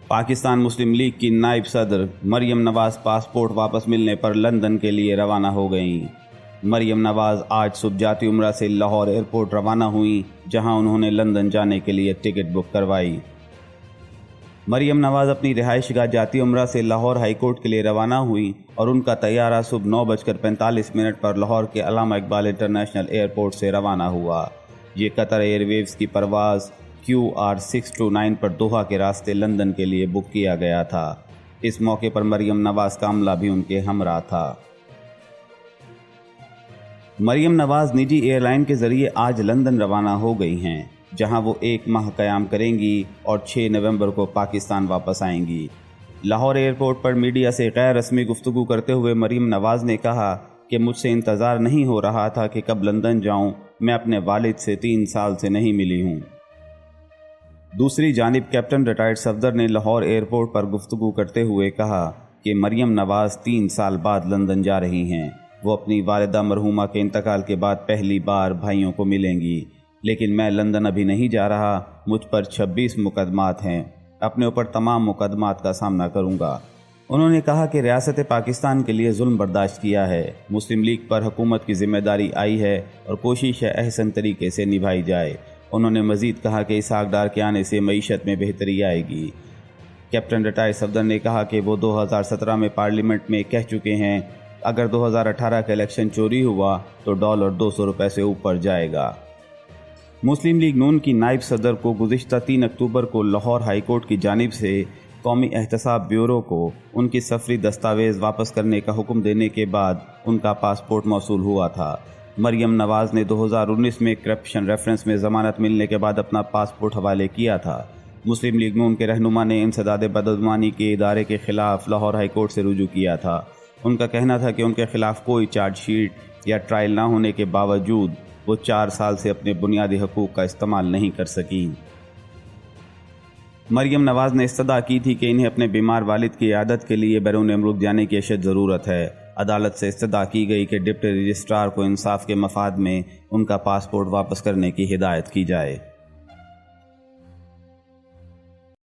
पाकिस्तान मुस्लिम league की नायब सदर मरियम नवाज़ पासपोर्ट वापस मिलने पर लंदन के लिए रवाना हो गईं। मरियम नवाज़ आज सुबह जाती उम्रा से लाहौर एयरपोर्ट रवाना हुई, जहां उन्होंने लंदन जाने के लिए टिकट बुक करवाई। मरियम नवाज़ अपनी रिहाइशगाह जाती उम्रा से लाहौर हाईकोर्ट के लिए रवाना हुई और उनका तैयारा सुबह 9:45 पर लाहौर के अल्लामा इकबाल इंटरनेशनल एयरपोर्ट से रवाना हुआ। ये कतर एयरवेव्स की परवाज़ QR629 पर दोहा के रास्ते लंदन के लिए बुक किया गया था। इस मौके पर मरियम नवाज़ का अमला भी उनके हमरा था। मरियम नवाज़ निजी एयरलाइन के ज़रिए आज लंदन रवाना हो गई हैं, जहां वो 1 माह क़याम करेंगी और 6 नवंबर को पाकिस्तान वापस आएंगी। लाहौर एयरपोर्ट पर मीडिया से गैर रस्मी गुफ्तगू करते हुए मरियम नवाज़ ने कहा कि मुझसे इंतज़ार नहीं हो रहा था कि कब लंदन जाऊं, मैं अपने वालिद से 3 साल से नहीं मिली हूं। दूसरी जानिब कैप्टन रिटायर्ड सफदर ने लाहौर एयरपोर्ट पर गुफ्तगू करते हुए कहा कि मरियम नवाज़ 3 साल बाद लंदन जा रही हैं। वो अपनी वालिदा मरहूमा के इंतकाल के बाद पहली बार भाइयों को मिलेंगी, लेकिन मैं लंदन अभी नहीं जा रहा। मुझ पर 26 मुकदमात हैं, अपने ऊपर तमाम मुकदमात का सामना करूंगा। उन्होंने कहा कि रियासत पाकिस्तान के लिए जुल्म बर्दाश्त किया है, मुस्लिम लीग पर हुकूमत की जिम्मेदारी आई है और कोशिश है अहसन तरीके से निभाई जाए। उन्होंने मज़ीद कहा कि इसहाक डार के आने से मईशत में बेहतरी आएगी। कैप्टन रिटायर्ड सफदर ने कहा कि वो 2017 में पार्लियामेंट में कह चुके हैं, अगर 2018 का इलेक्शन चोरी हुआ तो डॉलर 200 रुपये से ऊपर जाएगा। मुस्लिम लीग नून की नायब सदर को गुज़िश्ता 3 अक्टूबर को लाहौर हाई कोर्ट की जानिब से कौमी एहतसाब ब्यूरो को उनकी सफरी दस्तावेज़ वापस करने का हुक्म देने के बाद उनका पासपोर्ट मौसूल हुआ था। मरियम नवाज़ ने 2019 में करप्शन रेफरेंस में ज़मानत मिलने के बाद अपना पासपोर्ट हवाले किया था। मुस्लिम लीग नून के रहनुमा ने इंसदाद बदअज़मानी के इदारे के ख़िलाफ़ लाहौर हाई कोर्ट से रुजू किया था। उनका कहना था कि उनके ख़िलाफ़ कोई चार्जशीट या ट्रायल ना होने के बावजूद वो 4 साल से अपने बुनियादी हकूक़ का इस्तेमाल नहीं कर सकी। मरियम नवाज़ ने इस्तदा की थी कि इन्हें अपने बीमार वालिद की इयादत के लिए बैरून मुल्क जाने की अशद ज़रूरत है। अदालत से इस्तदा की गई कि डिप्टी रजिस्ट्रार को इंसाफ के मफाद में उनका पासपोर्ट वापस करने की हिदायत की जाए।